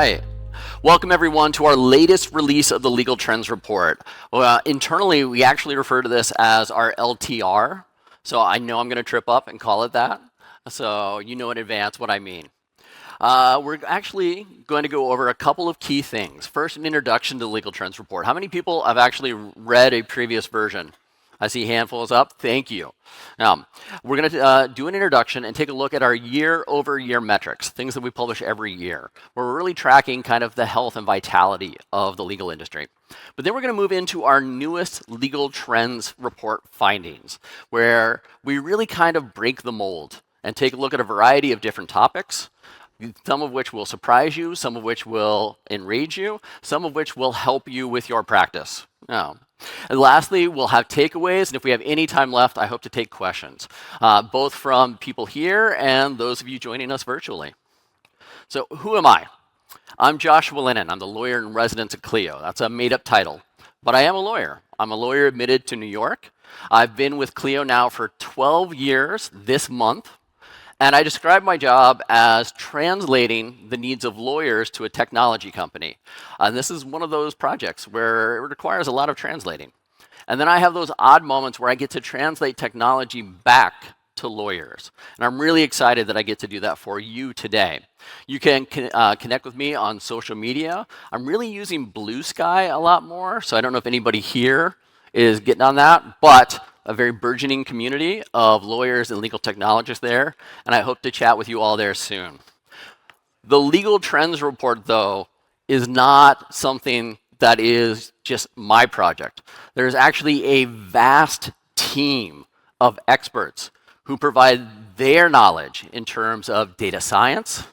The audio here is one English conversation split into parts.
right. Welcome everyone to our latest release of the Legal Trends Report. Internally, we actually refer to this as our LTR. So I know I'm going to trip up and call it that. So you know in advance what I mean. We're actually going to go over a couple of key things. First, an introduction to the Legal Trends Report. How many people have actually read a previous version? I see handfuls up. Thank you. Now, we're going to do an introduction and take a look at our year-over-year metrics, things that we publish every year. We're really tracking kind of the health and vitality of the legal industry. But then we're going to move into our newest Legal Trends Report findings, where we really kind of break the mold and take a look at a variety of different topics, some of which will surprise you, some of which will enrage you, some of which will help you with your practice. Now, and lastly, we'll have takeaways, and if we have any time left, I hope to take questions, both from people here and those of you joining us virtually. So who am I? I'm Joshua Lennon. I'm the lawyer in residence at Clio. That's a made-up title, but I am a lawyer. I'm a lawyer admitted to New York. I've been with Clio now for 12 years this month, and I describe my job as translating the needs of lawyers to a technology company. And this is one of those projects where it requires a lot of translating. And then I have those odd moments where I get to translate technology back to lawyers. And I'm really excited that I get to do that for you today. You can connect with me on social media. I'm really using Blue Sky a lot more, so I don't know if anybody here is getting on that, but a very burgeoning community of lawyers and legal technologists there, and I hope to chat with you all there soon. The Legal Trends Report, though, is not something that is just my project. There's actually a vast team of experts who provide their knowledge in terms of data science,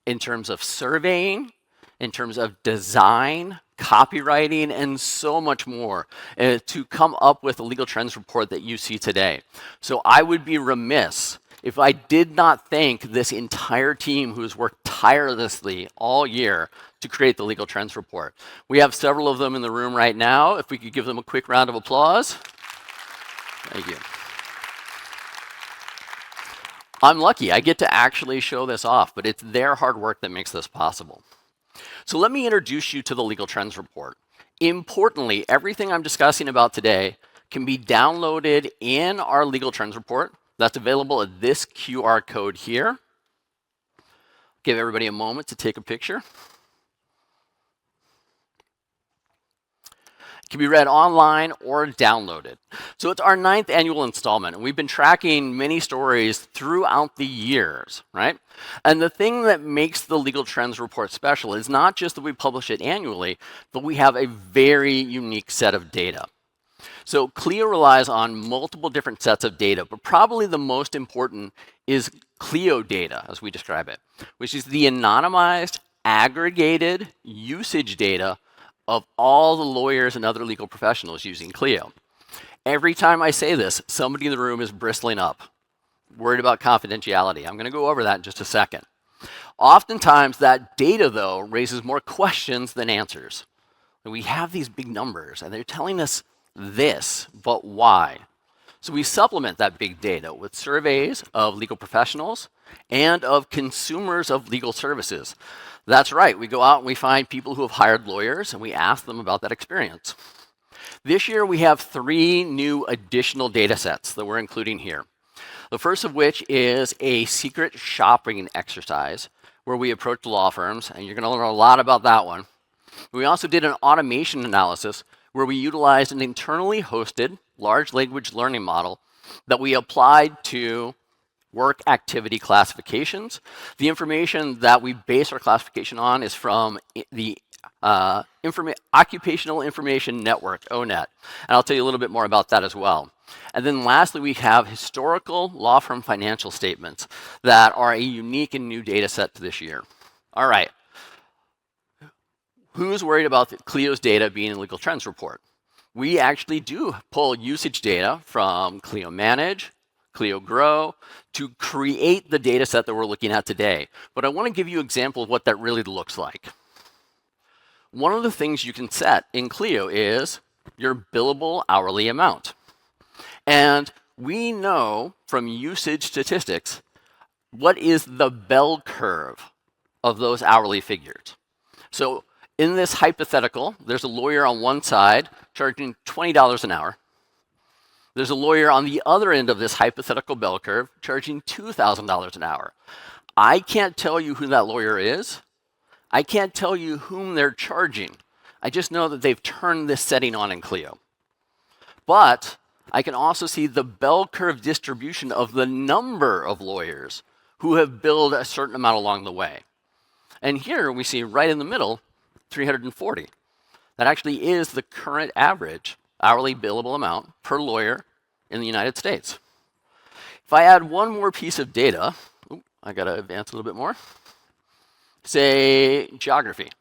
in terms of surveying, in terms of design, copywriting, and so much more to come up with a Legal Trends Report that you see today. So I would be remiss if I did not thank this entire team who's worked tirelessly all year to create the Legal Trends Report. We have several of them in the room right now. If we could give them a quick round of applause. Thank you. I'm lucky. I get to actually show this off, but it's their hard work that makes this possible. So let me introduce you to the Legal Trends Report. Importantly, everything I'm discussing about today can be downloaded in our Legal Trends Report. That's available at this QR code here. Give everybody a moment to take a picture. Can be read online or downloaded. So it's our 9th annual installment, and we've been tracking many stories throughout the years, right? And the thing that makes the Legal Trends Report special is not just that we publish it annually, but we have a very unique set of data. So Clio relies on multiple different sets of data, but probably the most important is Clio data, as we describe it, which is the anonymized, aggregated usage data of all the lawyers and other legal professionals using Clio. Every time I say this, somebody in the room is bristling up, worried about confidentiality. I'm going to go over that in just a second. Oftentimes, that data, though, raises more questions than answers. We have these big numbers, and they're telling us this, but why? So we supplement that big data with surveys of legal professionals and of consumers of legal services. That's right, we go out and we find people who have hired lawyers and we ask them about that experience. This year we have 3 new additional data sets that we're including here. The first of which is a secret shopping exercise where we approach law firms, and you're going to learn a lot about that one. We also did an automation analysis where we utilized an internally hosted large language learning model that we applied to work activity classifications. The information that we base our classification on is from the Occupational Information Network, ONET. And I'll tell you a little bit more about that as well. And then lastly, we have historical law firm financial statements that are a unique and new data set to this year. All right. Who's worried about Clio's data being in the Legal Trends Report? We actually do pull usage data from Clio Manage, Clio Grow, to create the data set that we're looking at today. But I want to give you an example of what that really looks like. One of the things you can set in Clio is your billable hourly amount. And we know from usage statistics what is the bell curve of those hourly figures. So in this hypothetical, there's a lawyer on one side charging $20 an hour. There's a lawyer on the other end of this hypothetical bell curve charging $2,000 an hour. I can't tell you who that lawyer is. I can't tell you whom they're charging. I just know that they've turned this setting on in Clio. But I can also see the bell curve distribution of the number of lawyers who have billed a certain amount along the way. And here we see right in the middle, 340. That actually is the current average hourly billable amount per lawyer in the United States. If I add one more piece of data, I gotta advance a little bit more, say geography.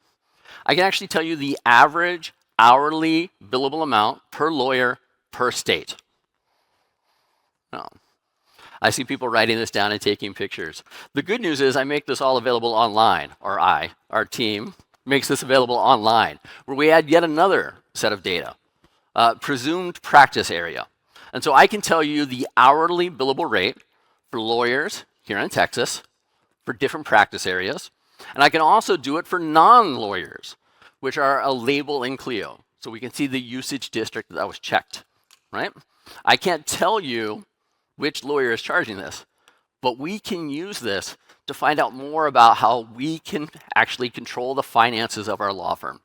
I can actually tell you the average hourly billable amount per lawyer per state. Now, I see people writing this down and taking pictures. The good news is I make this all available online, or our team, makes this available online, where we add yet another set of data, presumed practice area. And so I can tell you the hourly billable rate for lawyers here in Texas for different practice areas. And I can also do it for non-lawyers, which are a label in Clio. So we can see the usage district that was checked, right? I can't tell you which lawyer is charging this, but we can use this to find out more about how we can actually control the finances of our law firm.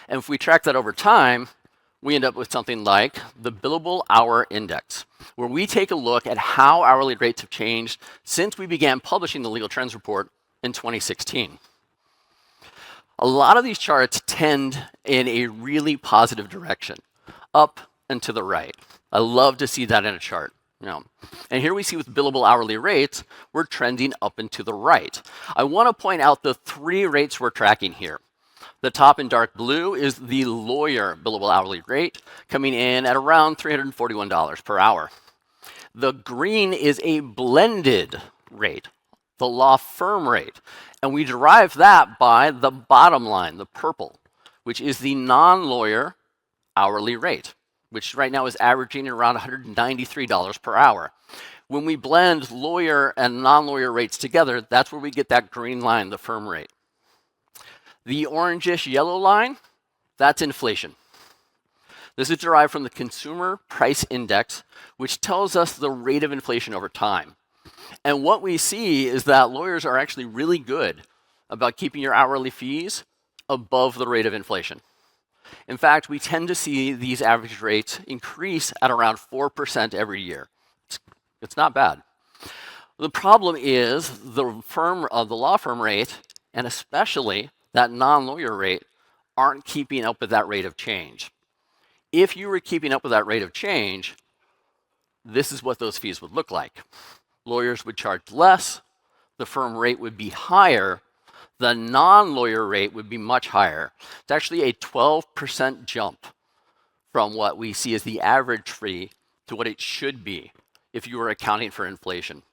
And if we track that over time, we end up with something like the billable hour index, where we take a look at how hourly rates have changed since we began publishing the Legal Trends Report in 2016. A lot of these charts tend in a really positive direction, up and to the right. I love to see that in a chart. And here we see with billable hourly rates, we're trending up and to the right. I want to point out the three rates we're tracking here. The top in dark blue is the lawyer billable hourly rate, coming in at around $341 per hour. The green is a blended rate, the law firm rate. And we derive that by the bottom line, the purple, which is the non-lawyer hourly rate, which right now is averaging around $193 per hour. When we blend lawyer and non-lawyer rates together, that's where we get that green line, the firm rate. The orangish yellow line, that's inflation. This is derived from the Consumer Price Index, which tells us the rate of inflation over time. And what we see is that lawyers are actually really good about keeping your hourly fees above the rate of inflation. In fact, we tend to see these average rates increase at around 4% every year. It's not bad. The problem is the law firm rate, and especially that non-lawyer rate, aren't keeping up with that rate of change. If you were keeping up with that rate of change, this is what those fees would look like. Lawyers would charge less, the firm rate would be higher, the non-lawyer rate would be much higher. It's actually a 12% jump from what we see as the average fee to what it should be if you were accounting for inflation.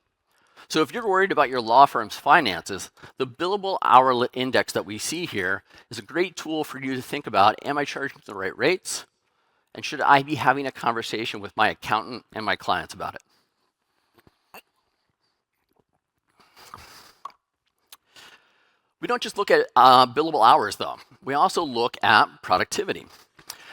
So if you're worried about your law firm's finances, the billable hour index that we see here is a great tool for you to think about, am I charging the right rates? And should I be having a conversation with my accountant and my clients about it? We don't just look at billable hours, though. We also look at productivity.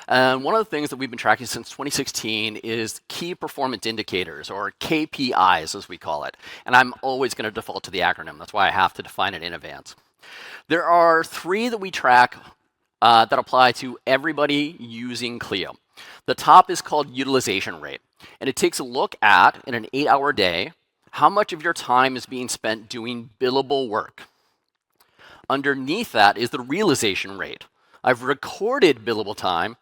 And one of the things that we've been tracking since 2016 is key performance indicators, or KPIs, as we call it. And I'm always going to default to the acronym. That's why I have to define it in advance. There are three that we track that apply to everybody using Clio. The top is called utilization rate. And it takes a look at, in an 8-hour day, how much of your time is being spent doing billable work. Underneath that is the realization rate. I've recorded billable time.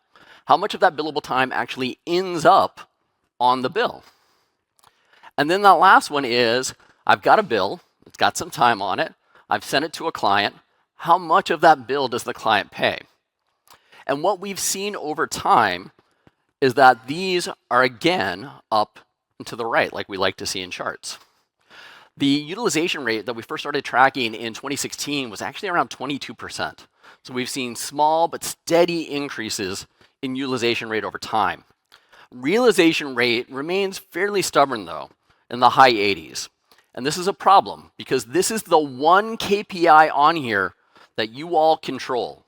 How much of that billable time actually ends up on the bill? And then that last one is, I've got a bill, it's got some time on it, I've sent it to a client, how much of that bill does the client pay? And what we've seen over time is that these are again up and to the right, like we like to see in charts. The utilization rate that we first started tracking in 2016 was actually around 22%. So we've seen small but steady increases in utilization rate over time. Realization rate remains fairly stubborn, though, in the high 80s. And this is a problem because this is the one KPI on here that you all control.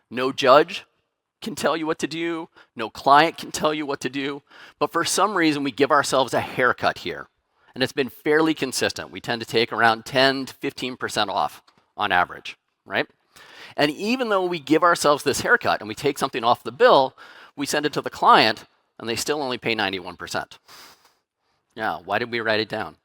No judge can tell you what to do, no client can tell you what to do, but for some reason we give ourselves a haircut here. And it's been fairly consistent. We tend to take around 10 to 15% off on average, right? And even though we give ourselves this haircut and we take something off the bill, we send it to the client and they still only pay 91%. Yeah, why did we write it down?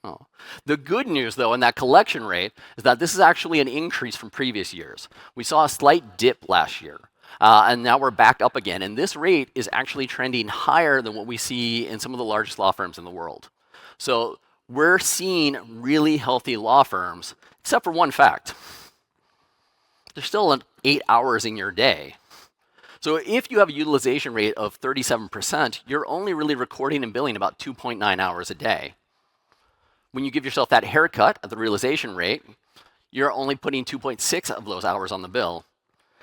Oh. The good news, though, in that collection rate is that this is actually an increase from previous years. We saw a slight dip last year, and now we're back up again. And this rate is actually trending higher than what we see in some of the largest law firms in the world. So we're seeing really healthy law firms, except for one fact. There's still 8 hours in your day. So if you have a utilization rate of 37%, you're only really recording and billing about 2.9 hours a day. When you give yourself that haircut at the realization rate, you're only putting 2.6 of those hours on the bill,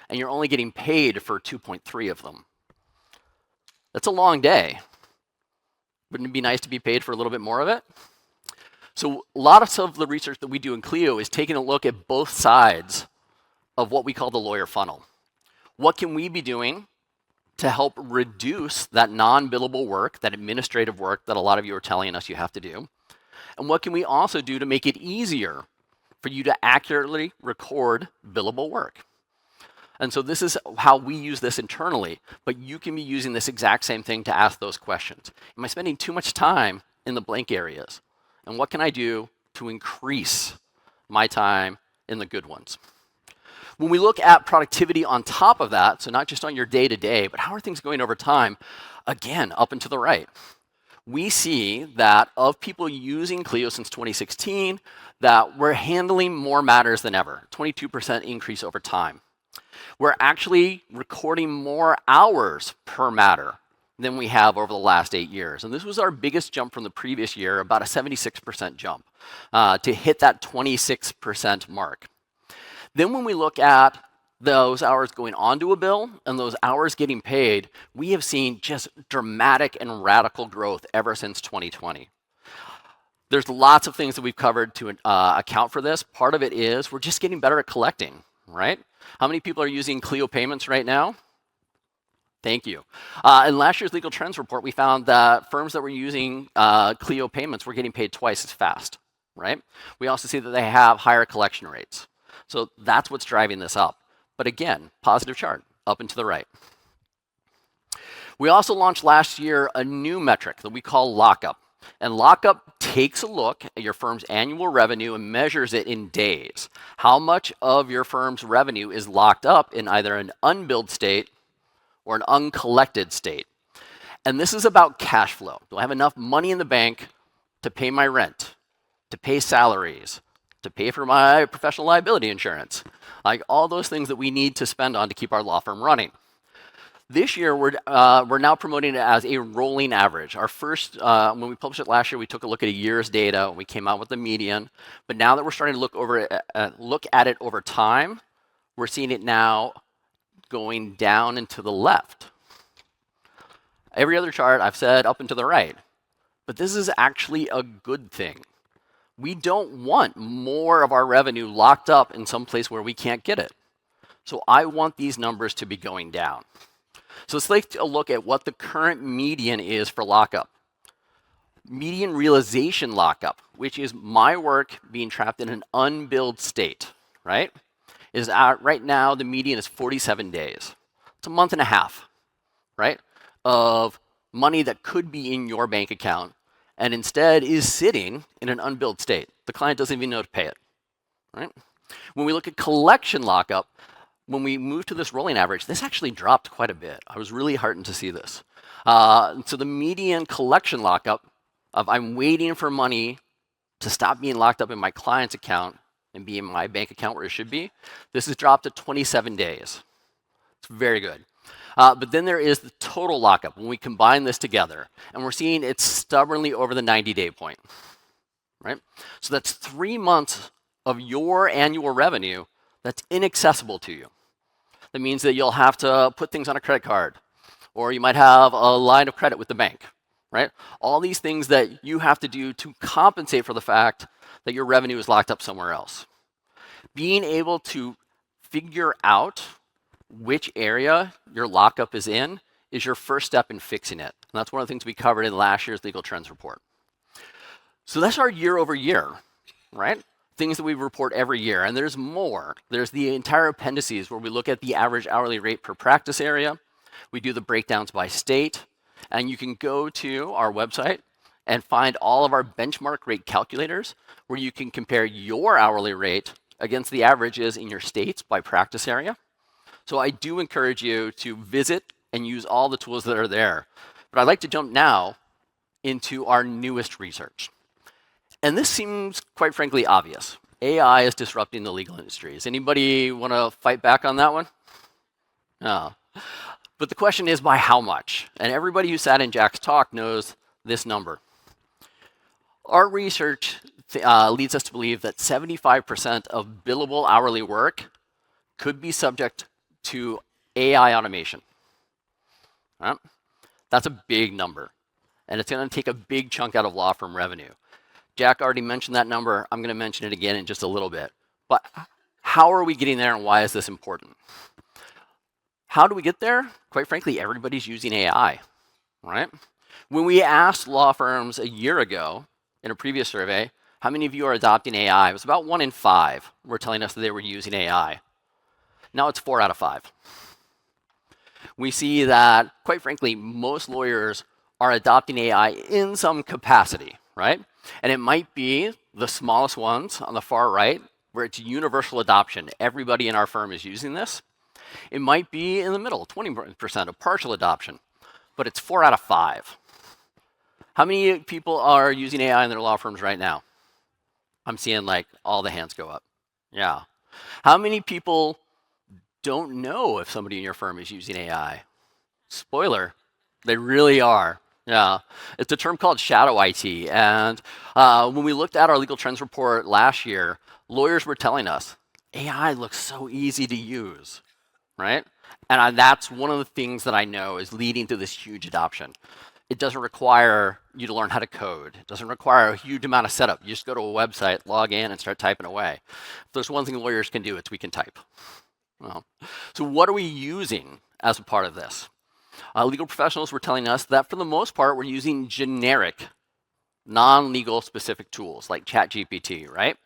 and you're only getting paid for 2.3 of them. That's a long day. Wouldn't it be nice to be paid for a little bit more of it? So a lot of the research that we do in Clio is taking a look at both sides of what we call the lawyer funnel. What can we be doing to help reduce that non-billable work, that administrative work that a lot of you are telling us you have to do? And what can we also do to make it easier for you to accurately record billable work? And so this is how we use this internally, but you can be using this exact same thing to ask those questions. Am I spending too much time in the blank areas? And what can I do to increase my time in the good ones? When we look at productivity on top of that, so not just on your day-to-day, but how are things going over time, again, up and to the right. We see that of people using Clio since 2016, that we're handling more matters than ever, 22% increase over time. We're actually recording more hours per matter than we have over the last 8 years. And this was our biggest jump from the previous year, about a 76% jump, to hit that 26% mark. Then when we look at those hours going onto a bill and those hours getting paid, we have seen just dramatic and radical growth ever since 2020. There's lots of things that we've covered to account for this. Part of it is we're just getting better at collecting, right? How many people are using Clio payments right now? Thank you. In last year's legal trends report, we found that firms that were using Clio payments were getting paid twice as fast, right? We also see that they have higher collection rates. So that's what's driving this up. But again, positive chart, up and to the right. We also launched last year a new metric that we call lockup. And lockup takes a look at your firm's annual revenue and measures it in days. How much of your firm's revenue is locked up in either an unbilled state or an uncollected state? And this is about cash flow. Do I have enough money in the bank to pay my rent, to pay salaries, to pay for my professional liability insurance? Like all those things that we need to spend on to keep our law firm running. This year, we're now promoting it as a rolling average. Our first, when we published it last year, we took a look at a year's data. We came out with the median. But now that we're starting to look at it over time, we're seeing it now going down and to the left. Every other chart I've said up and to the right. But this is actually a good thing. We don't want more of our revenue locked up in some place where we can't get it. So I want these numbers to be going down. So let's take a look at what the current median is for lockup. Median realization lockup, which is my work being trapped in an unbilled state, right? Right now, the median is 47 days. It's a month and a half, right? Of money that could be in your bank account and instead is sitting in an unbilled state. The client doesn't even know to pay it, right? When we look at collection lockup, when we move to this rolling average, this actually dropped quite a bit. I was really heartened to see this. So the median collection lockup of I'm waiting for money to stop being locked up in my client's account and be in my bank account where it should be, this has dropped to 27 days. It's very good. But then there is the total lockup when we combine this together, and we're seeing it's stubbornly over the 90-day point, right? So that's 3 months of your annual revenue that's inaccessible to you. That means that you'll have to put things on a credit card, or you might have a line of credit with the bank, right? All these things that you have to do to compensate for the fact that your revenue is locked up somewhere else. Being able to figure out which area your lockup is in is your first step in fixing it. And that's one of the things we covered in last year's legal trends report. So that's our year over year, right? Things that we report every year, and there's more. There's the entire appendices where we look at the average hourly rate per practice area. We do the breakdowns by state, and you can go to our website and find all of our benchmark rate calculators where you can compare your hourly rate against the averages in your states by practice area. So I do encourage you to visit and use all the tools that are there. But I'd like to jump now into our newest research. And this seems, quite frankly, obvious. AI is disrupting the legal industry. Does anybody want to fight back on that one? No. But the question is, by how much? And everybody who sat in Jack's talk knows this number. Our research leads us to believe that 75% of billable hourly work could be subject to AI automation. Right? That's a big number. And it's going to take a big chunk out of law firm revenue. Jack already mentioned that number. I'm going to mention it again in just a little bit. But how are we getting there, and why is this important? How do we get there? Quite frankly, everybody's using AI, right? When we asked law firms a year ago in a previous survey, how many of you are adopting AI? It was about 1 in 5 were telling us that they were using AI. Now it's 4 out of 5. We see that, quite frankly, most lawyers are adopting AI in some capacity, right? And it might be the smallest ones on the far right, where it's universal adoption. Everybody in our firm is using this. It might be in the middle, 20% of partial adoption, but it's 4 out of 5. How many people are using AI in their law firms right now? I'm seeing like all the hands go up. Yeah. How many people don't know if somebody in your firm is using AI? Spoiler, they really are. Yeah, it's a term called shadow IT. And when we looked at our legal trends report last year, lawyers were telling us, AI looks so easy to use, right? And that's one of the things that I know is leading to this huge adoption. It doesn't require you to learn how to code. It doesn't require a huge amount of setup. You just go to a website, log in, and start typing away. If there's one thing lawyers can do, it's we can type. Well, so what are we using as a part of this? Legal professionals were telling us that for the most part, we're using generic, non-legal specific tools like ChatGPT, right?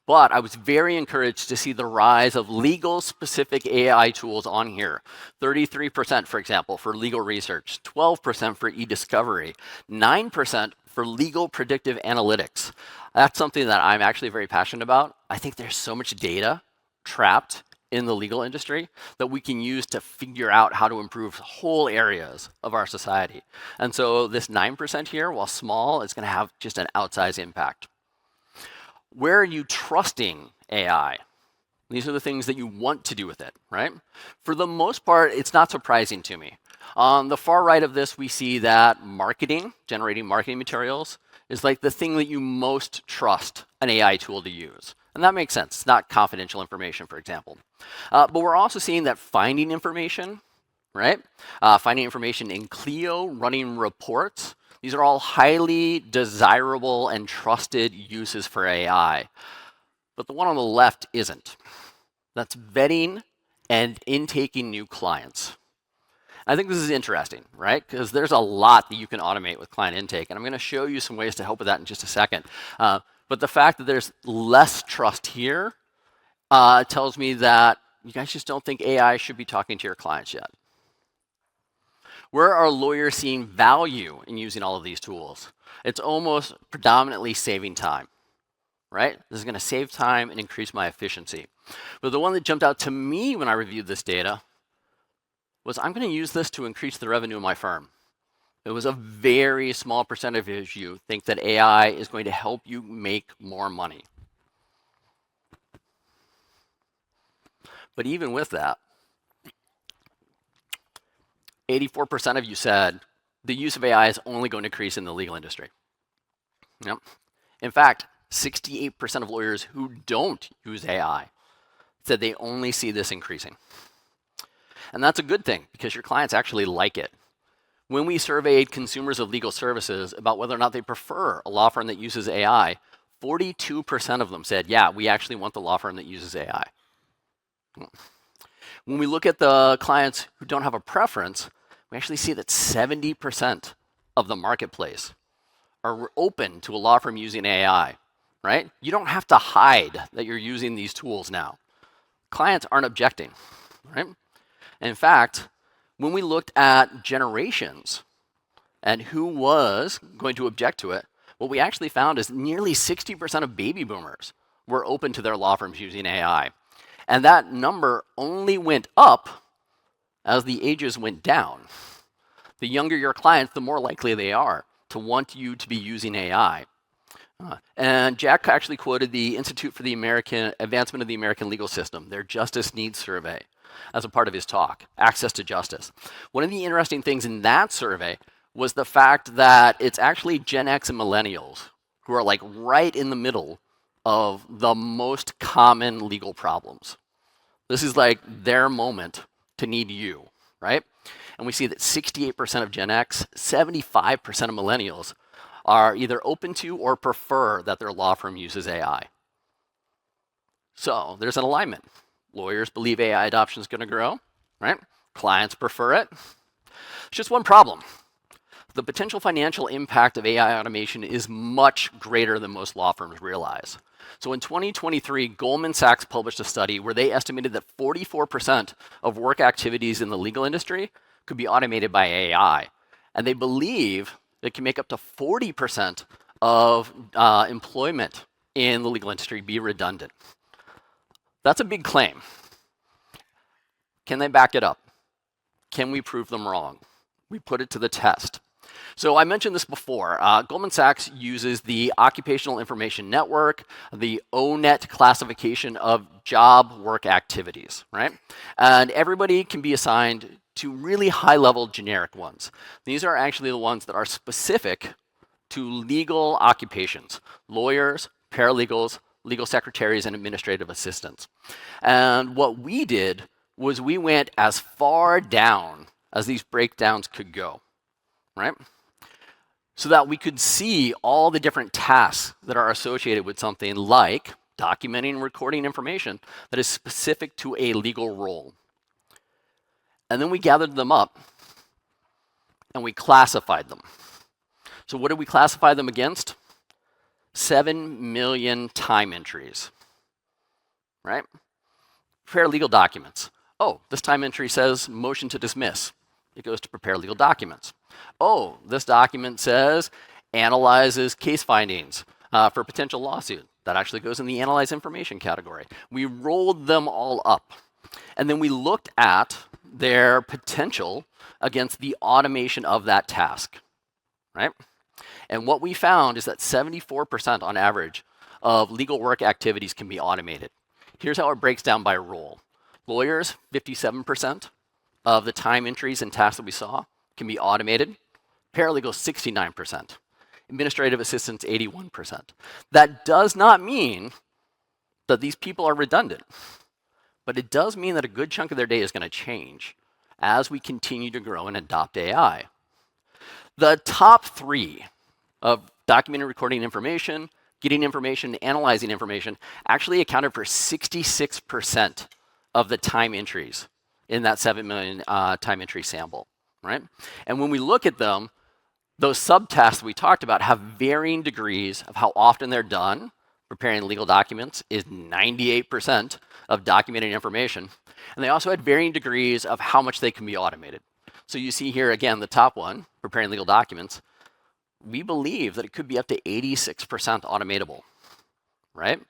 But I was very encouraged to see the rise of legal specific AI tools on here. 33%, for example, for legal research, 12% for e-discovery, 9% for legal predictive analytics. That's something that I'm actually very passionate about. I think there's so much data trapped in the legal industry that we can use to figure out how to improve whole areas of our society. And so this 9% here, while small, is going to have just an outsized impact. Where are you trusting AI? These are the things that you want to do with it, right? For the most part, it's not surprising to me. On the far right of this, we see that marketing, generating marketing materials, is like the thing that you most trust an AI tool to use. And that makes sense. It's not confidential information, for example. But we're also seeing that finding information, right? Finding information in Clio, running reports. These are all highly desirable and trusted uses for AI. But the one on the left isn't. That's vetting and intaking new clients. I think this is interesting, right? Because there's a lot that you can automate with client intake. And I'm going to show you some ways to help with that in just a second. But the fact that there's less trust here tells me that you guys just don't think AI should be talking to your clients yet. Where are lawyers seeing value in using all of these tools? It's almost predominantly saving time, right? This is going to save time and increase my efficiency. But the one that jumped out to me when I reviewed this data was I'm going to use this to increase the revenue of my firm. It was a very small percentage of you think that AI is going to help you make more money. But even with that, 84% of you said the use of AI is only going to increase in the legal industry. Yep. In fact, 68% of lawyers who don't use AI said they only see this increasing. And that's a good thing because your clients actually like it. When we surveyed consumers of legal services about whether or not they prefer a law firm that uses AI, 42% of them said, yeah, we actually want the law firm that uses AI. When we look at the clients who don't have a preference, we actually see that 70% of the marketplace are open to a law firm using AI, right? You don't have to hide that you're using these tools now. Clients aren't objecting, right? In fact, when we looked at generations and who was going to object to it, what we actually found is nearly 60% of baby boomers were open to their law firms using AI. And that number only went up as the ages went down. The younger your clients, the more likely they are to want you to be using AI. And Jack actually quoted the Institute for the Advancement of the American Legal System, their Justice Needs Survey, as a part of his talk, Access to Justice. One of the interesting things in that survey was the fact that it's actually Gen X and millennials who are like right in the middle of the most common legal problems. This is like their moment to need you, right? And we see that 68% of Gen X, 75% of millennials are either open to or prefer that their law firm uses AI. So there's an alignment. Lawyers believe AI adoption is going to grow, right? Clients prefer it. There's just one problem. The potential financial impact of AI automation is much greater than most law firms realize. So in 2023, Goldman Sachs published a study where they estimated that 44% of work activities in the legal industry could be automated by AI. And they believe it can make up to 40% of employment in the legal industry be redundant. That's a big claim. Can they back it up? Can we prove them wrong? We put it to the test. So I mentioned this before. Goldman Sachs uses the Occupational Information Network, the ONET classification of job work activities, right? And everybody can be assigned to really high-level generic ones. These are actually the ones that are specific to legal occupations: lawyers, paralegals, legal secretaries, and administrative assistants. And what we did was we went as far down as these breakdowns could go, right? So that we could see all the different tasks that are associated with something like documenting and recording information that is specific to a legal role. And then we gathered them up and we classified them. So what did we classify them against? 7 million time entries, right? Prepare legal documents. Oh, this time entry says motion to dismiss. It goes to prepare legal documents. Oh, this document says analyzes case findings for potential lawsuit. That actually goes in the analyze information category. We rolled them all up. And then we looked at their potential against the automation of that task, right? And what we found is that 74% on average of legal work activities can be automated. Here's how it breaks down by role. Lawyers, 57% of the time entries and tasks that we saw can be automated. Paralegals, 69%. Administrative assistants, 81%. That does not mean that these people are redundant, but it does mean that a good chunk of their day is going to change as we continue to grow and adopt AI. The top three of documenting, recording information, getting information, analyzing information actually accounted for 66% of the time entries in that 7 million time entry sample, right? And when we look at them, those subtasks we talked about have varying degrees of how often they're done. Preparing legal documents is 98% of documented information. And they also had varying degrees of how much they can be automated. So you see here, again, the top one, preparing legal documents, we believe that it could be up to 86% automatable, right?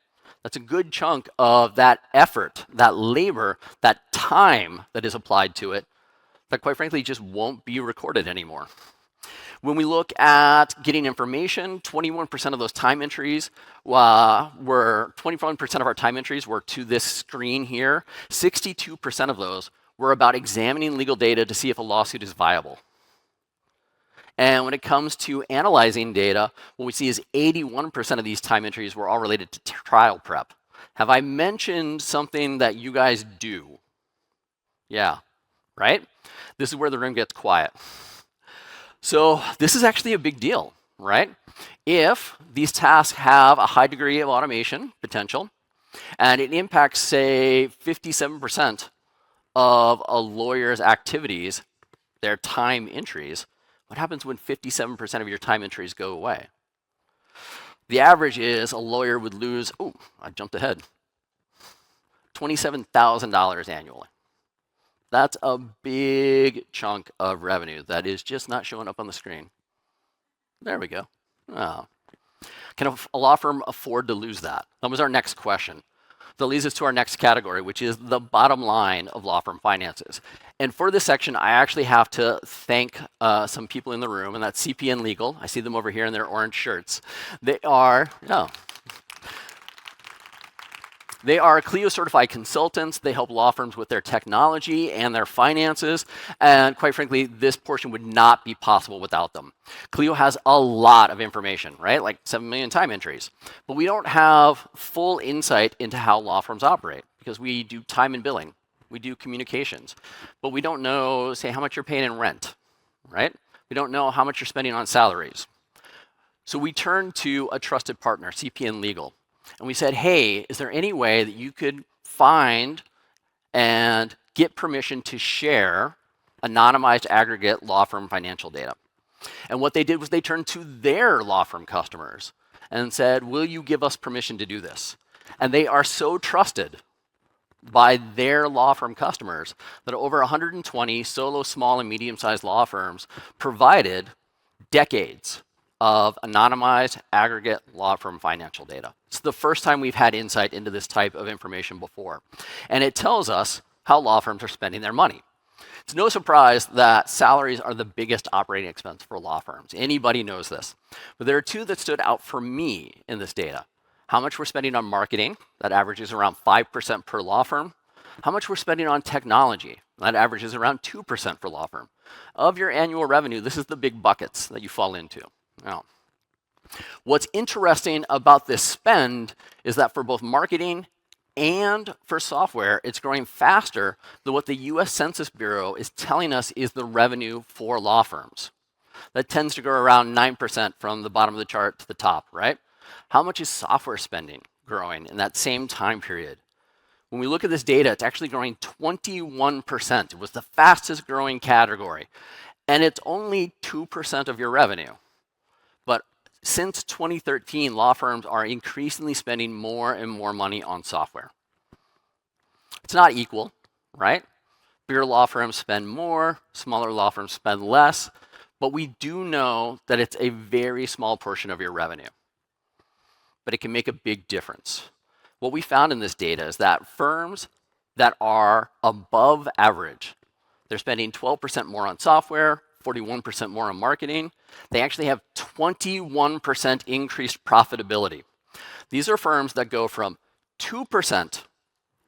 That's a good chunk of that effort, that labor, that time that is applied to it that quite frankly just won't be recorded anymore. When we look at getting information, 21% of those time entries were 21% of our time entries were to this screen here. 62% of those were about examining legal data to see if a lawsuit is viable. And when it comes to analyzing data, what we see is 81% of these time entries were all related to trial prep. Have I mentioned something that you guys do? Yeah, right? This is where the room gets quiet. So this is actually a big deal. right? If these tasks have a high degree of automation potential, and it impacts, say, 57% of a lawyer's activities, their time entries, what happens when 57% of your time entries go away? The average is a lawyer would lose, oh, I jumped ahead, $27,000 annually. That's a big chunk of revenue that is just not showing up on the screen. There we go. Oh. Can a law firm afford to lose that? That was our next question. That leads us to our next category, which is the bottom line of law firm finances. And for this section, I actually have to thank some people in the room, and that's CPN Legal. I see them over here in their orange shirts. They are Clio certified consultants. They help law firms with their technology and their finances. And quite frankly, this portion would not be possible without them. Clio has a lot of information, right? Like 7 million time entries. But we don't have full insight into how law firms operate because we do time and billing. We do communications. But we don't know, say, how much you're paying in rent, right? We don't know how much you're spending on salaries. So we turn to a trusted partner, CPN Legal. And we said, hey, is there any way that you could find and get permission to share anonymized aggregate law firm financial data? And what they did was they turned to their law firm customers and said, will you give us permission to do this? And they are so trusted by their law firm customers that over 120 solo, small, and medium-sized law firms provided decades of anonymized aggregate law firm financial data. It's the first time we've had insight into this type of information before. And it tells us how law firms are spending their money. It's no surprise that salaries are the biggest operating expense for law firms. Anybody knows this. But there are two that stood out for me in this data. How much we're spending on marketing, that averages around 5% per law firm. How much we're spending on technology, that averages around 2% for law firm. Of your annual revenue, this is the big buckets that you fall into. Now, what's interesting about this spend is that for both marketing and for software, it's growing faster than what the US Census Bureau is telling us is the revenue for law firms. That tends to grow around 9% from the bottom of the chart to the top, right? How much is software spending growing in that same time period? When we look at this data, it's actually growing 21%. It was the fastest growing category. And it's only 2% of your revenue. But since 2013, law firms are increasingly spending more and more money on software. It's not equal, right? Bigger law firms spend more, smaller law firms spend less, but we do know that it's a very small portion of your revenue. But it can make a big difference. What we found in this data is that firms that are above average, they're spending 12% more on software, 41% more on marketing. They actually have 21% increased profitability. These are firms that go from 2%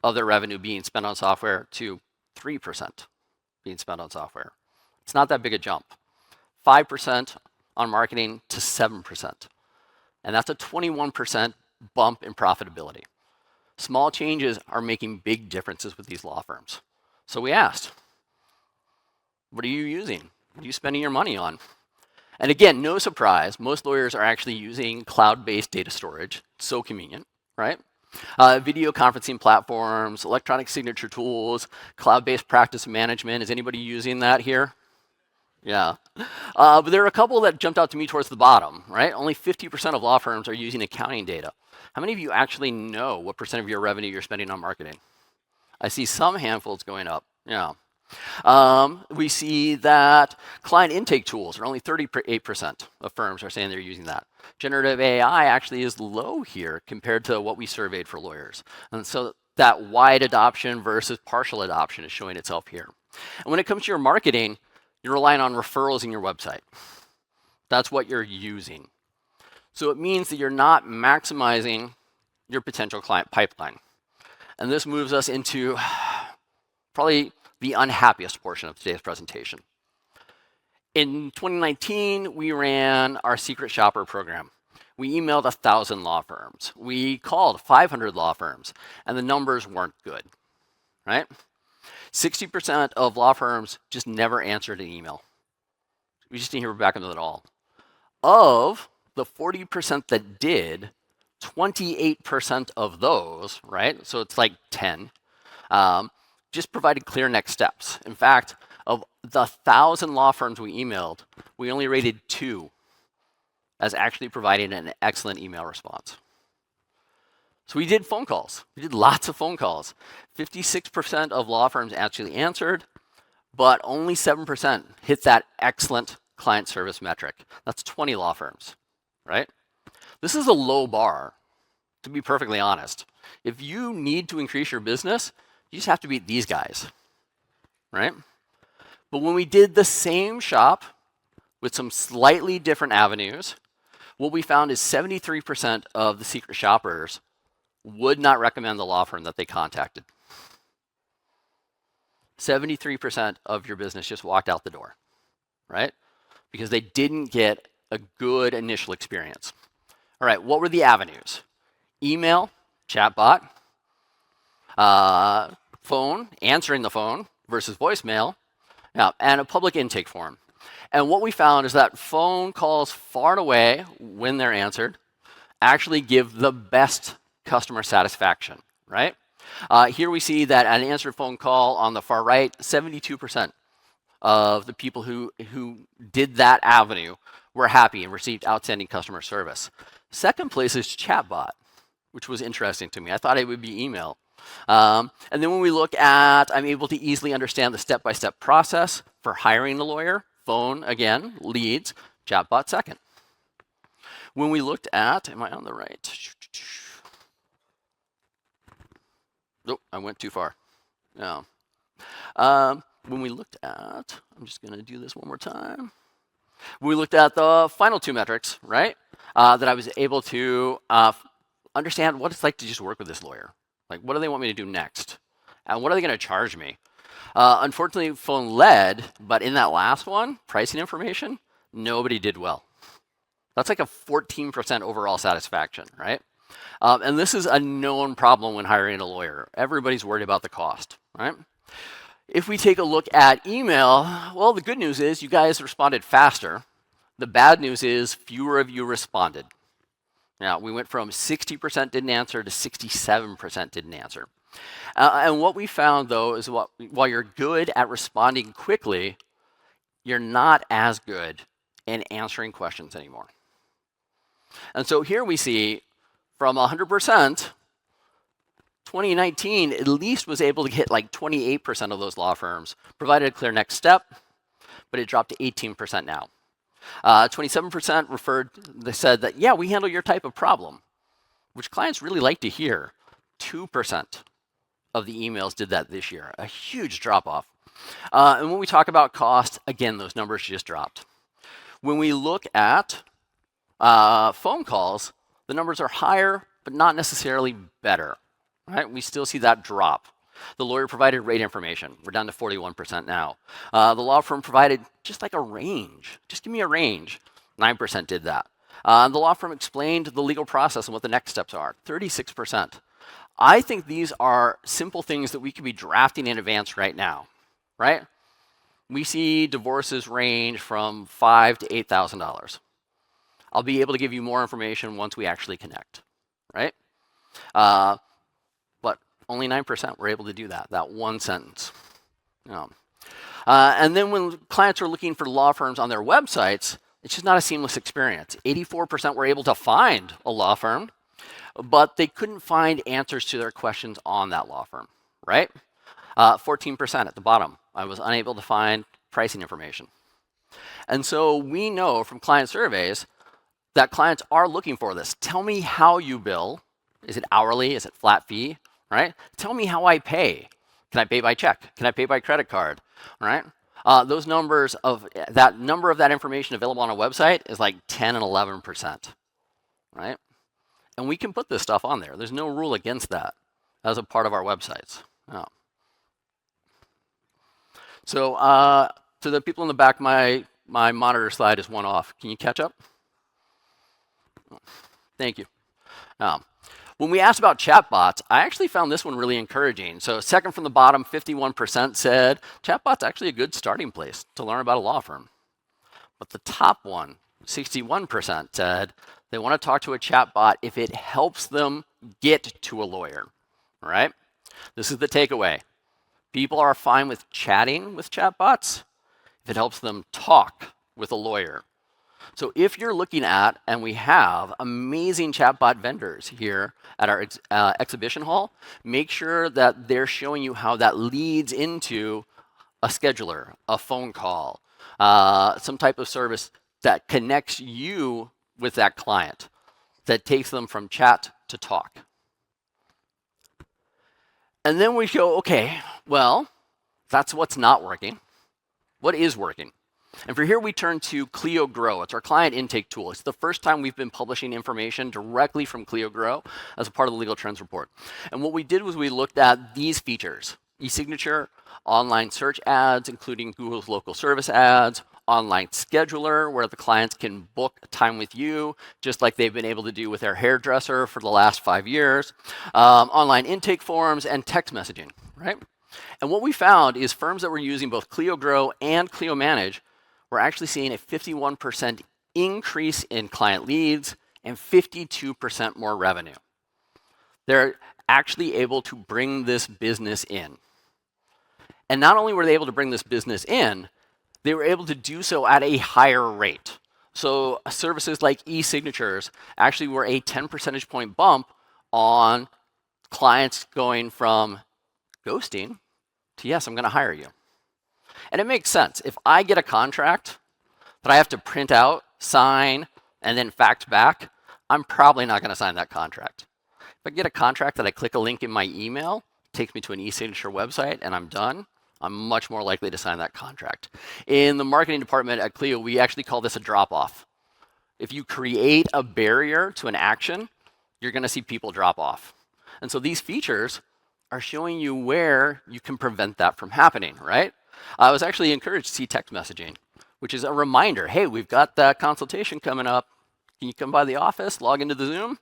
of their revenue being spent on software to 3% being spent on software. It's not that big a jump. 5% on marketing to 7%. And that's a 21% bump in profitability. Small changes are making big differences with these law firms. So we asked, what are you using? What are you spending your money on? And again, no surprise, most lawyers are actually using cloud-based data storage. It's so convenient, right? Video conferencing platforms, electronic signature tools, cloud-based practice management. Is anybody using that here? Yeah. But there are a couple that jumped out to me towards the bottom, right? Only 50% of law firms are using accounting data. How many of you actually know what percent of your revenue you're spending on marketing? I see some handfuls going up. Yeah. We see that client intake tools are only 38% of firms are saying they're using that. Generative AI actually is low here compared to what we surveyed for lawyers. And so that wide adoption versus partial adoption is showing itself here. And when it comes to your marketing, you're relying on referrals in your website. That's what you're using. So it means that you're not maximizing your potential client pipeline. And this moves us into probably the unhappiest portion of today's presentation. In 2019, we ran our Secret Shopper program. We emailed 1,000 law firms. We called 500 law firms, and the numbers weren't good, right? 60% of law firms just never answered an email. We just didn't hear back from them at all. Of the 40% that did, 28% of those, right? So it's like 10, just provided clear next steps. In fact, of the 1,000 law firms we emailed, we only rated 2 as actually providing an excellent email response. So we did phone calls. We did lots of phone calls. 56% of law firms actually answered, but only 7% hit that excellent client service metric. That's 20 law firms, right? This is a low bar, to be perfectly honest. If you need to increase your business, you just have to beat these guys, right? But when we did the same shop with some slightly different avenues, what we found is 73% of the secret shoppers would not recommend the law firm that they contacted. 73% of your business just walked out the door, right? Because they didn't get a good initial experience. All right, what were the avenues? Email, chatbot, phone, answering the phone versus voicemail, and a public intake form. And what we found is that phone calls far and away, when they're answered, actually give the best customer satisfaction, right? Here we see that an answered phone call on the far right, 72% of the people who did that avenue were happy and received outstanding customer service. Second place is chatbot, which was interesting to me. I thought it would be email. And then when we look at, I'm able to easily understand the step-by-step process for hiring a lawyer, phone again, leads, chatbot second. When we looked at, am I on the right? Nope, I went too far. No. When we looked at, I'm just going to do this one more time. We looked at the final 2 metrics, right? That I was able to understand what it's like to just work with this lawyer. Like, what do they want me to do next? And what are they going to charge me? Unfortunately, phone led, but in that last one, pricing information, nobody did well. That's like a 14% overall satisfaction, right? And this is a known problem when hiring a lawyer. Everybody's worried about the cost, right? If we take a look at email, well, the good news is you guys responded faster. The bad news is fewer of you responded. Now, we went from 60% didn't answer to 67% didn't answer. And what we found, though, is while you're good at responding quickly, you're not as good in answering questions anymore. And so here we see from 100%, 2019 at least was able to hit like 28% of those law firms, provided a clear next step, but it dropped to 18% now. 27% they said that, yeah, we handle your type of problem, which clients really like to hear. 2% of the emails did that this year, a huge drop off. And when we talk about cost, again, those numbers just dropped. When we look at phone calls, the numbers are higher, but not necessarily better, right? We still see that drop. The lawyer provided rate information. We're down to 41% now. The law firm provided just like a range. Just give me a range. 9% did that. The law firm explained the legal process and what the next steps are. 36%. I think these are simple things that we could be drafting in advance right now, right? We see divorces range from $5,000 to $8,000. I'll be able to give you more information once we actually connect, right? But only 9% were able to do that, that one sentence. And then when clients are looking for law firms on their websites, it's just not a seamless experience. 84% were able to find a law firm, but they couldn't find answers to their questions on that law firm, right? 14% at the bottom, I was unable to find pricing information. And so we know from client surveys that clients are looking for this. Tell me how you bill. Is it hourly? Is it flat fee? Right? Tell me how I pay. Can I pay by check? Can I pay by credit card? Right? Those numbers of that information available on a website is like 10 and 11%. Right? And we can put this stuff on there. There's no rule against that as a part of our websites. Oh. So to the people in the back, my monitor slide is one off. Can you catch up? Thank you. When we asked about chatbots, I actually found this one really encouraging. So second from the bottom, 51% said chatbot's actually a good starting place to learn about a law firm. But the top one, 61% said they want to talk to a chatbot if it helps them get to a lawyer, all right? This is the takeaway. People are fine with chatting with chatbots if it helps them talk with a lawyer. So if you're looking at, and we have amazing chatbot vendors here at our exhibition hall, make sure that they're showing you how that leads into a scheduler, a phone call, some type of service that connects you with that client, that takes them from chat to talk. And then we go, okay, well, that's what's not working. What is working? And for here, we turn to Clio Grow. It's our client intake tool. It's the first time we've been publishing information directly from Clio Grow as a part of the Legal Trends Report. And what we did was we looked at these features: e-signature, online search ads, including Google's local service ads, online scheduler, where the clients can book time with you, just like they've been able to do with their hairdresser for the last 5 years, online intake forms, and text messaging, right? And what we found is firms that were using both Clio Grow and Clio Manage were actually seeing a 51% increase in client leads and 52% more revenue. They're actually able to bring this business in. And not only were they able to bring this business in, they were able to do so at a higher rate. So services like e-signatures actually were a 10 percentage point bump on clients going from ghosting to, yes, I'm going to hire you. And it makes sense. If I get a contract that I have to print out, sign, and then fax back, I'm probably not going to sign that contract. If I get a contract that I click a link in my email, takes me to an e-signature website, and I'm done, I'm much more likely to sign that contract. In the marketing department at Clio, we actually call this a drop-off. If you create a barrier to an action, you're going to see people drop off. And so these features are showing you where you can prevent that from happening, right? I was actually encouraged to see text messaging, which is a reminder. Hey, we've got that consultation coming up. Can you come by the office, log into the Zoom?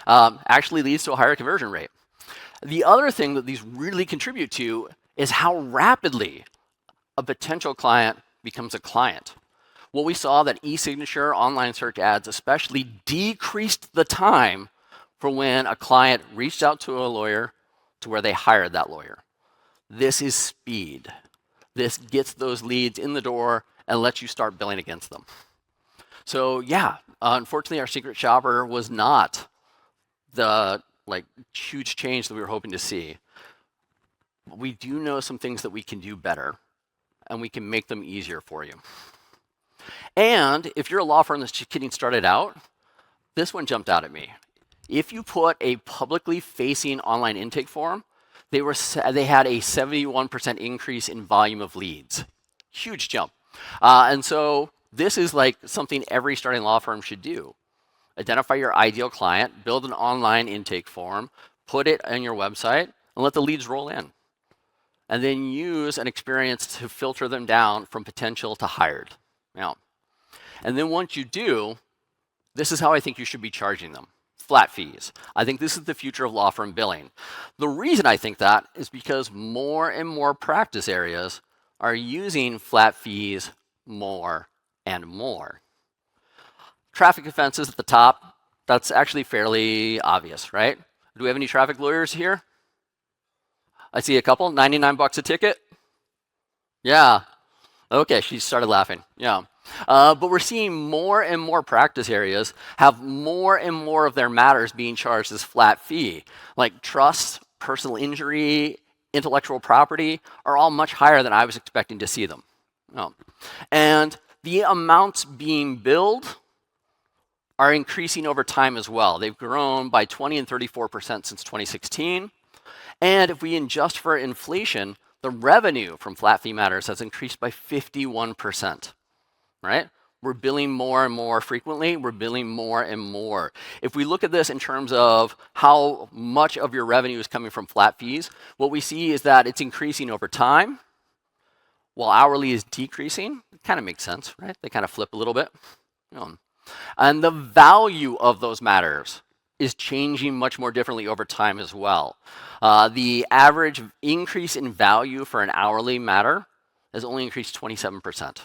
Actually leads to a higher conversion rate. The other thing that these really contribute to is how rapidly a potential client becomes a client. Well, we saw that e-signature, online search ads especially, decreased the time for when a client reached out to a lawyer to where they hired that lawyer. This is speed. This gets those leads in the door and lets you start billing against them. So yeah, unfortunately, our secret shopper was not the huge change that we were hoping to see. But we do know some things that we can do better, and we can make them easier for you. And if you're a law firm that's just getting started out, this one jumped out at me. If you put a publicly facing online intake form, they had a 71% increase in volume of leads. Huge jump. And so this is like something every starting law firm should do. Identify your ideal client, build an online intake form, put it on your website, and let the leads roll in. And then use an experience to filter them down from potential to hired. Now, and then once you do, this is how I think you should be charging them. Flat fees. I think this is the future of law firm billing. The reason I think that is because more and more practice areas are using flat fees more and more. Traffic offenses at the top, that's actually fairly obvious, right? Do we have any traffic lawyers here? I see a couple, 99 bucks a ticket. Yeah, okay, she started laughing, yeah. But we're seeing more and more practice areas have more and more of their matters being charged as flat fee. Like trust, personal injury, intellectual property are all much higher than I was expecting to see them. And the amounts being billed are increasing over time as well. They've grown by 20 and 34% since 2016. And if we adjust for inflation, the revenue from flat fee matters has increased by 51%. Right? We're billing more and more frequently. We're billing more and more. If we look at this in terms of how much of your revenue is coming from flat fees, what we see is that it's increasing over time while hourly is decreasing. It kind of makes sense, right? They kind of flip a little bit. And the value of those matters is changing much more differently over time as well. The average increase in value for an hourly matter has only increased 27%.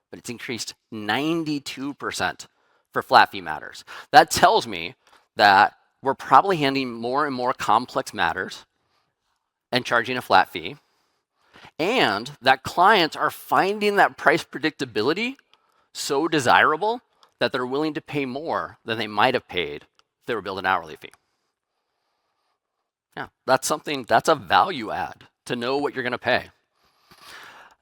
but it's increased 92% for flat fee matters. That tells me that we're probably handling more and more complex matters and charging a flat fee, and that clients are finding that price predictability so desirable that they're willing to pay more than they might have paid if they were billed an hourly fee. Yeah, that's a value add to know what you're going to pay.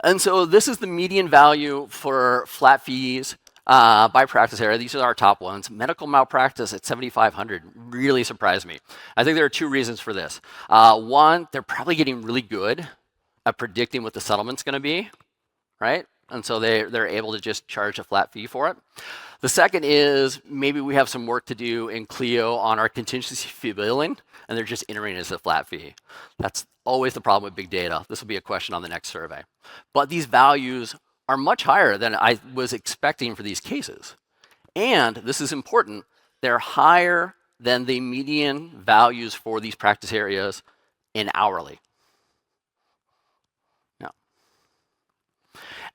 And so this is the median value for flat fees by practice area. These are our top ones. Medical malpractice at 7,500 really surprised me. I think there are two reasons for this. One, they're probably getting really good at predicting what the settlement's going to be, right? And so they're able to just charge a flat fee for it. The second is maybe we have some work to do in Clio on our contingency fee billing, and they're just entering it as a flat fee. That's always the problem with big data. This will be a question on the next survey. But these values are much higher than I was expecting for these cases. And this is important, they're higher than the median values for these practice areas in hourly.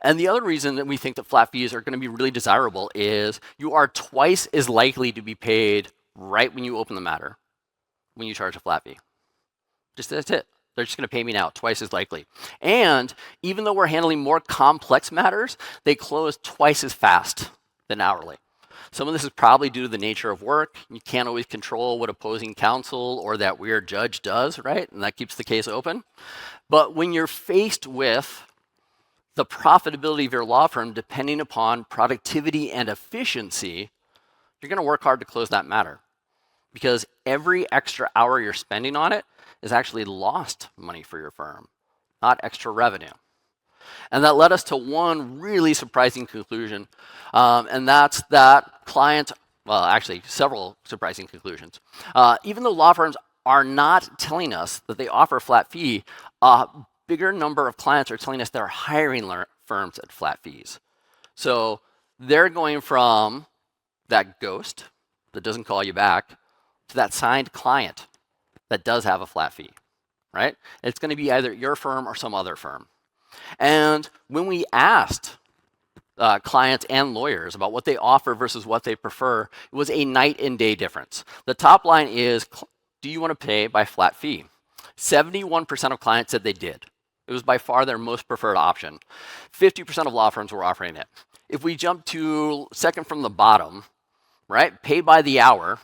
And the other reason that we think that flat fees are going to be really desirable is you are twice as likely to be paid right when you open the matter when you charge a flat fee. Just that's it. They're just going to pay me now, twice as likely. And even though we're handling more complex matters, they close twice as fast than hourly. Some of this is probably due to the nature of work. You can't always control what opposing counsel or that weird judge does, right? And that keeps the case open. But when you're faced with the profitability of your law firm depending upon productivity and efficiency, you're going to work hard to close that matter, because every extra hour you're spending on it is actually lost money for your firm, not extra revenue. And that led us to one really surprising conclusion, and that's that clients, well, actually several surprising conclusions. Even though law firms are not telling us that they offer a flat fee, bigger number of clients are telling us they're hiring firms at flat fees. So they're going from that ghost that doesn't call you back to that signed client that does have a flat fee, right? It's going to be either your firm or some other firm. And when we asked clients and lawyers about what they offer versus what they prefer, it was a night and day difference. The top line is, do you want to pay by flat fee? 71% of clients said they did. It was by far their most preferred option. 50% of law firms were offering it. If we jump to second from the bottom, right, pay by the hour,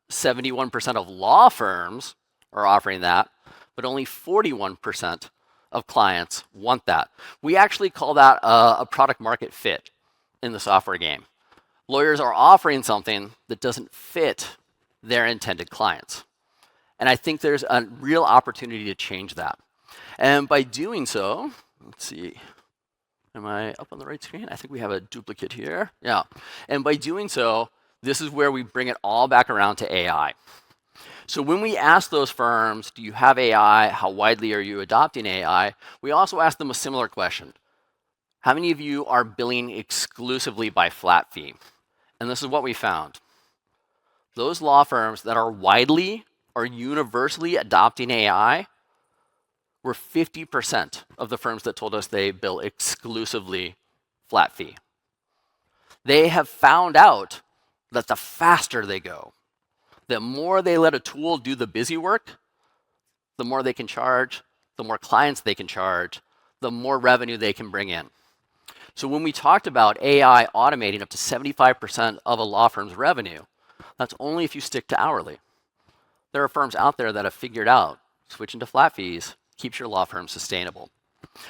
71% of law firms are offering that, but only 41% of clients want that. We actually call that a product market fit in the software game. Lawyers are offering something that doesn't fit their intended clients. And I think there's a real opportunity to change that. And by doing so, let's see, am I up on the right screen? I think we have a duplicate here. Yeah. And by doing so, this is where we bring it all back around to AI. So when we ask those firms, do you have AI? How widely are you adopting AI? We also ask them a similar question. How many of you are billing exclusively by flat fee? And this is what we found. Those law firms that are widely or universally adopting AI were 50% of the firms that told us they bill exclusively flat fee. They have found out that the faster they go, the more they let a tool do the busy work, the more they can charge, the more clients they can charge, the more revenue they can bring in. So when we talked about AI automating up to 75% of a law firm's revenue, that's only if you stick to hourly. There are firms out there that have figured out switching to flat fees keeps your law firm sustainable.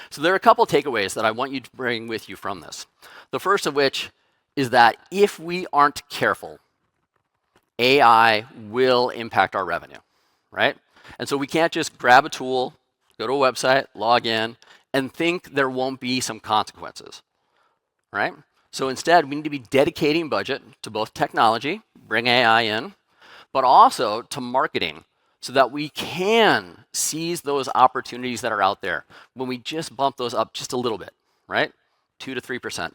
So there are a couple takeaways that I want you to bring with you from this. The first of which is that if we aren't careful, AI will impact our revenue, right? And so we can't just grab a tool, go to a website, log in, and think there won't be some consequences, right? So instead, we need to be dedicating budget to both technology, bring AI in, but also to marketing so that we can seize those opportunities that are out there when we just bump those up just a little bit, right? 2 to 3%,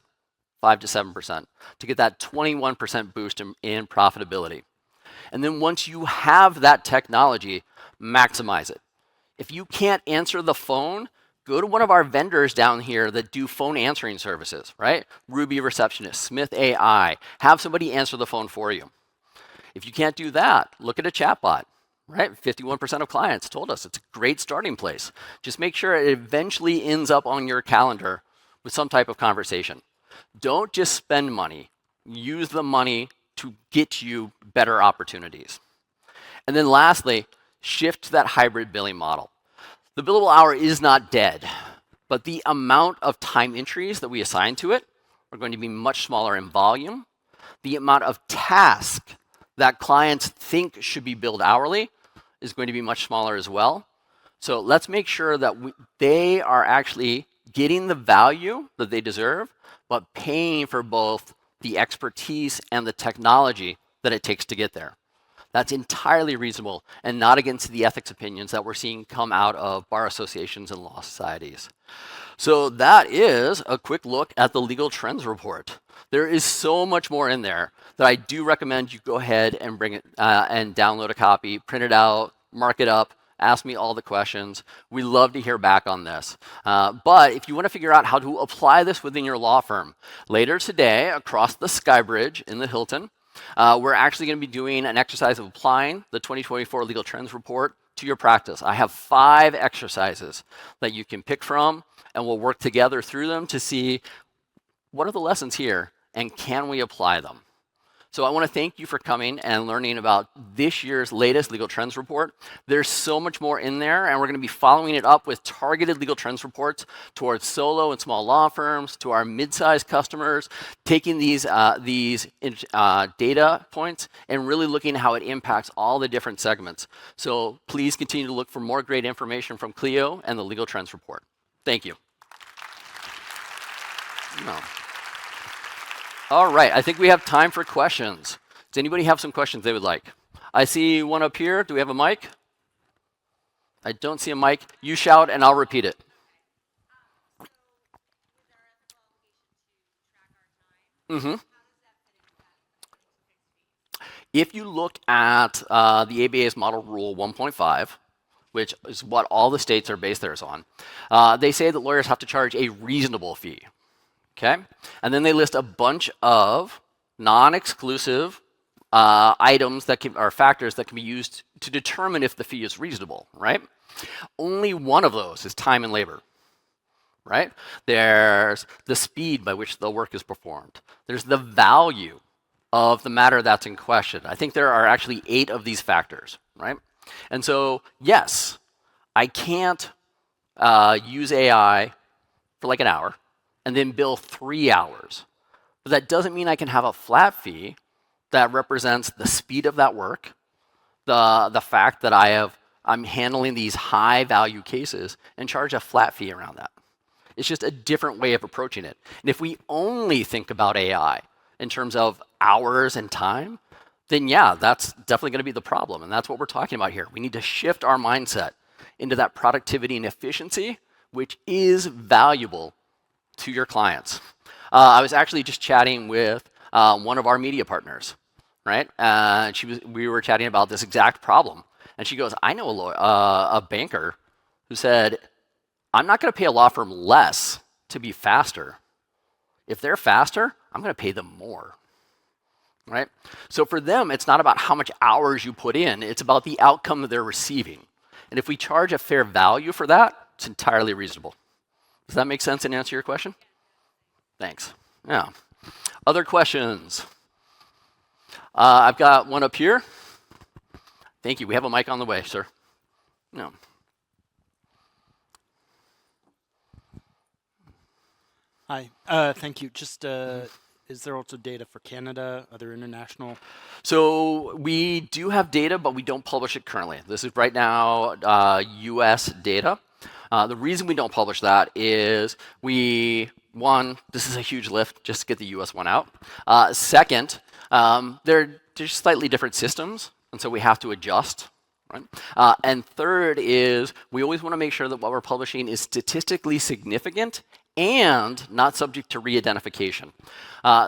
5 to 7%, to get that 21% boost in profitability. And then once you have that technology, maximize it. If you can't answer the phone, Go to one of our vendors down here that do phone answering services, right? Ruby Receptionist, Smith AI, have somebody answer the phone for you. If you can't do that, look at a chatbot, right? 51% of clients told us it's a great starting place. Just make sure it eventually ends up on your calendar with some type of conversation. Don't just spend money. Use the money to get you better opportunities. And then lastly, shift to that hybrid billing model. The billable hour is not dead, but the amount of time entries that we assign to it are going to be much smaller in volume. The amount of tasks that clients think should be billed hourly is going to be much smaller as well. So let's make sure that they are actually getting the value that they deserve, but paying for both the expertise and the technology that it takes to get there. That's entirely reasonable and not against the ethics opinions that we're seeing come out of bar associations and law societies. So that is a quick look at the Legal Trends Report. There is so much more in there that I do recommend you go ahead and bring it and download a copy, print it out, mark it up, ask me all the questions. We love to hear back on this. But if you want to figure out how to apply this within your law firm, later today across the Skybridge in the Hilton, we're actually going to be doing an exercise of applying the 2024 Legal Trends Report to your practice. I have 5 exercises that you can pick from, and we'll work together through them to see what are the lessons here and can we apply them. So I want to thank you for coming and learning about this year's latest Legal Trends Report. There's so much more in there, and we're going to be following it up with targeted legal trends reports towards solo and small law firms, to our mid-sized customers, taking these data points and really looking at how it impacts all the different segments. So please continue to look for more great information from Clio and the Legal Trends Report. Thank you. No. All right, I think we have time for questions. Does anybody have some questions they would like? I see one up here. Do we have a mic? I don't see a mic. You shout and I'll repeat it. Mm-hmm. If you look at the ABA's Model Rule 1.5, which is what all the states are based theirs on, they say that lawyers have to charge a reasonable fee. Okay, and then they list a bunch of non-exclusive items that are factors that can be used to determine if the fee is reasonable, right? Only one of those is time and labor, right? There's the speed by which the work is performed. There's the value of the matter that's in question. I think there are actually 8 of these factors, right? And so, yes, I can't use AI for like an hour and then bill 3 hours. But that doesn't mean I can have a flat fee that represents the speed of that work, the fact that I'm handling these high value cases and charge a flat fee around that. It's just a different way of approaching it. And if we only think about AI in terms of hours and time, then yeah, that's definitely going to be the problem. And that's what we're talking about here. We need to shift our mindset into that productivity and efficiency, which is valuable to your clients. I was actually just chatting with one of our media partners, right? We were chatting about this exact problem. And she goes, I know a banker who said, I'm not going to pay a law firm less to be faster. If they're faster, I'm going to pay them more, right? So for them, it's not about how much hours you put in. It's about the outcome that they're receiving. And if we charge a fair value for that, it's entirely reasonable. Does that make sense and answer your question? Thanks. Yeah. Other questions? I've got one up here. Thank you. We have a mic on the way, sir. No. Hi. Thank you. Just is there also data for Canada, other international? So we do have data, but we don't publish it currently. This is right now US data. The reason we don't publish that is one, this is a huge lift just to get the US one out. Second, they're just slightly different systems, and so we have to adjust. Right? And third is we always want to make sure that what we're publishing is statistically significant and not subject to re-identification.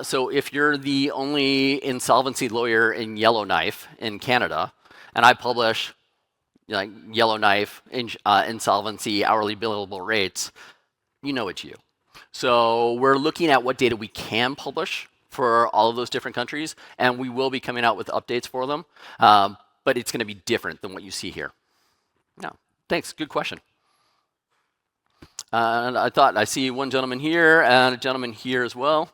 So if you're the only insolvency lawyer in Yellowknife in Canada, and I publish like Yellowknife, insolvency, hourly billable rates, you know it's you. So we're looking at what data we can publish for all of those different countries, and we will be coming out with updates for them, but it's going to be different than what you see here. Yeah, thanks. Good question. And I see one gentleman here and a gentleman here as well.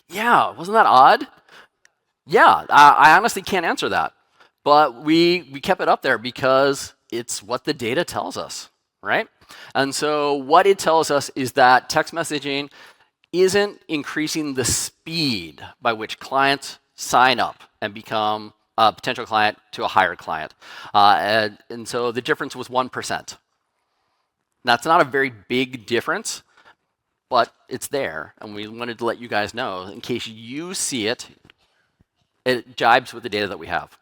Yeah, wasn't that odd? Yeah, I honestly can't answer that. But we kept it up there because it's what the data tells us, right? And so what it tells us is that text messaging isn't increasing the speed by which clients sign up and become a potential client to a higher client. And so the difference was 1%. That's not a very big difference, but it's there. And we wanted to let you guys know in case you see it, it jibes with the data that we have.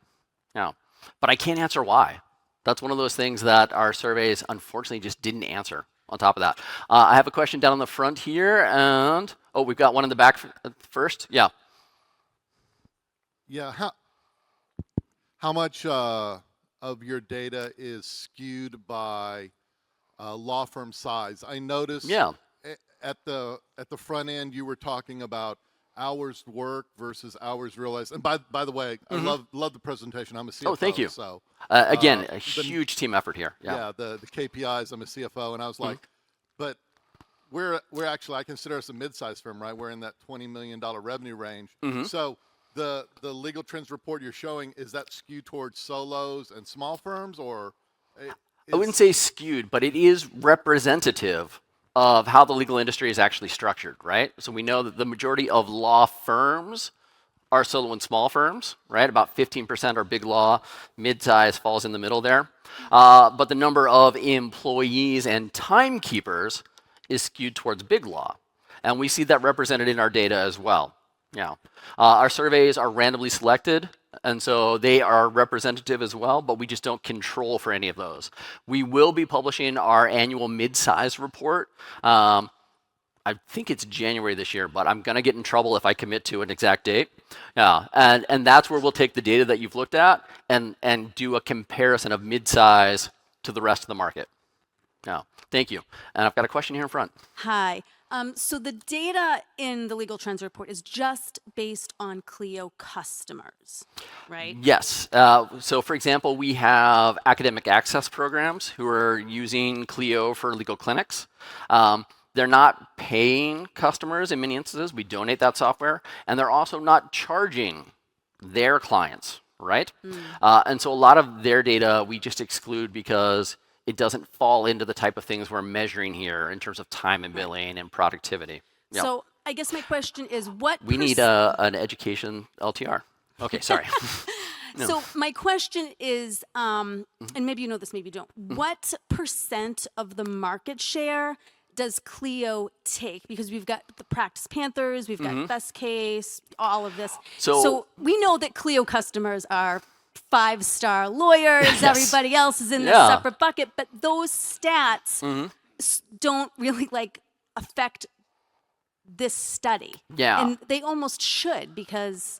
Now, but I can't answer why. That's one of those things that our surveys unfortunately just didn't answer on top of that. I have a question down on the front here, and oh, we've got one in the back first. Yeah. Yeah. How much of your data is skewed by law firm size? I noticed at the front end you were talking about hours worked versus hours realized. And by the way, I love the presentation. I'm a CFO. Oh, thank you. So again, a huge team effort here. Yeah, the KPIs. I'm a CFO, and I was like, but we're actually, I consider us a mid-sized firm, right? We're in that $20 million revenue range. So the legal trends report you're showing, is that skewed towards solos and small firms, or? I wouldn't say skewed, but it is representative of how the legal industry is actually structured, right? So we know that the majority of law firms are solo and small firms, right? About 15% are big law, mid-size falls in the middle there. But the number of employees and timekeepers is skewed towards big law. And we see that represented in our data as well. Yeah. Our surveys are randomly selected, and so they are representative as well, but we just don't control for any of those. We will be publishing our annual mid-size report. I think it's January this year, but I'm going to get in trouble if I commit to an exact date. Yeah, and that's where we'll take the data that you've looked at and do a comparison of mid-size to the rest of the market. Yeah, thank you. And I've got a question here in front. Hi. So the data in the Legal Trends report is just based on Clio customers, right? Yes. So for example, we have academic access programs who are using Clio for legal clinics. They're not paying customers in many instances. We donate that software. And they're also not charging their clients, right? And so a lot of their data we just exclude because it doesn't fall into the type of things we're measuring here in terms of time and billing and productivity. Yeah. So I guess my question is what we need an education LTR. Okay, sorry. No. So my question is, and maybe you know this, maybe you don't. What % of the market share does Clio take? Because we've got the Practice Panthers, we've got Best Case, all of this. So we know that Clio customers are 5-star lawyers, yes. Everybody else is in this separate bucket, but those stats don't really affect this study. Yeah. And they almost should because,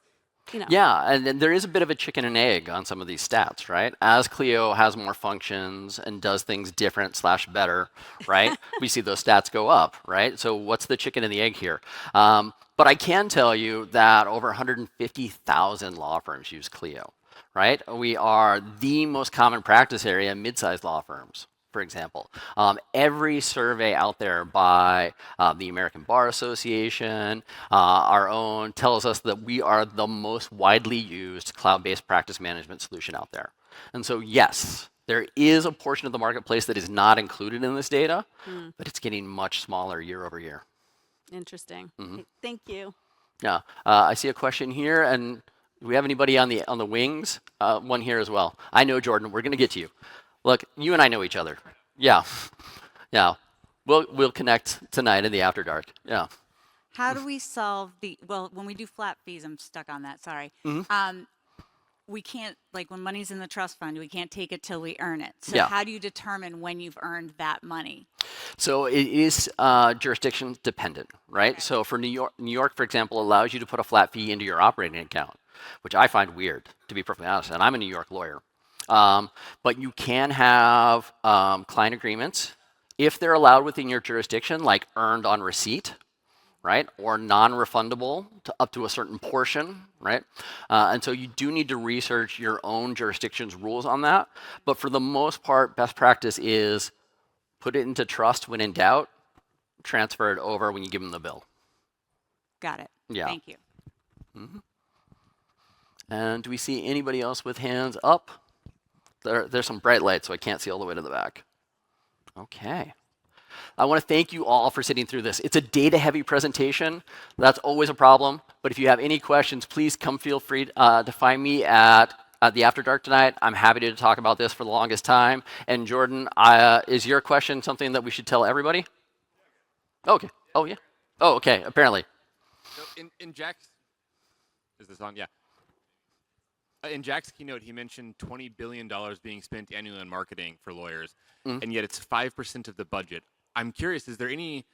you know. Yeah, and there is a bit of a chicken and egg on some of these stats, right? As Clio has more functions and does things different / better, right? We see those stats go up, right? So what's the chicken and the egg here? But I can tell you that over 150,000 law firms use Clio. Right? We are the most common practice area in mid-sized law firms, for example. Every survey out there by the American Bar Association, our own, tells us that we are the most widely used cloud-based practice management solution out there. And so, yes, there is a portion of the marketplace that is not included in this data, but it's getting much smaller year over year. Interesting. Okay, thank you. Yeah, I see a question here, and do we have anybody on the wings? One here as well. I know, Jordan. We're going to get to you. Look, you and I know each other. Yeah, yeah. We'll connect tonight in the After Dark. Yeah. How do we solve when we do flat fees? I'm stuck on that. Sorry. We can't, when money's in the trust fund, we can't take it till we earn it. So how do you determine when you've earned that money? So it is jurisdiction dependent, right? So for New York, for example, allows you to put a flat fee into your operating account, which I find weird, to be perfectly honest. And I'm a New York lawyer. But you can have client agreements if they're allowed within your jurisdiction, like earned on receipt, right? Or non-refundable to up to a certain portion, right? And so you do need to research your own jurisdiction's rules on that. But for the most part, best practice is put it into trust when in doubt, transfer it over when you give them the bill. Got it. Yeah. Thank you. And do we see anybody else with hands up? There's some bright lights, so I can't see all the way to the back. Okay. I want to thank you all for sitting through this. It's a data-heavy presentation. That's always a problem. But if you have any questions, please come feel free to find me at the After Dark tonight. I'm happy to talk about this for the longest time. And Jordan, is your question something that we should tell everybody? Okay. Oh, yeah. Oh, okay. Apparently. So in Jack's, is this on? Yeah. In Jack's keynote, he mentioned $20 billion being spent annually on marketing for lawyers, and yet it's 5% of the budget. I'm curious, is there any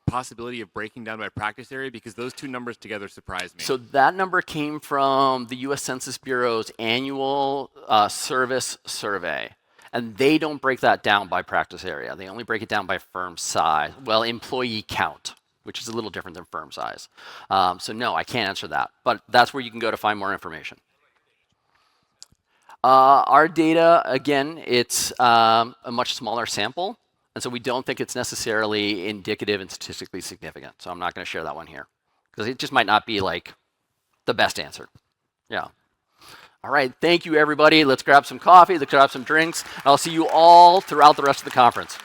possibility of breaking down by practice area? Because those two numbers together surprise me. So that number came from the U.S. Census Bureau's annual service survey. And they don't break that down by practice area. They only break it down by firm size. Well, employee count, which is a little different than firm size. So no, I can't answer that. But that's where you can go to find more information. Our data, again, it's a much smaller sample. And so we don't think it's necessarily indicative and statistically significant. So I'm not going to share that one here because it just might not be the best answer. Yeah. All right. Thank you, everybody. Let's grab some coffee. Let's grab some drinks. I'll see you all throughout the rest of the conference.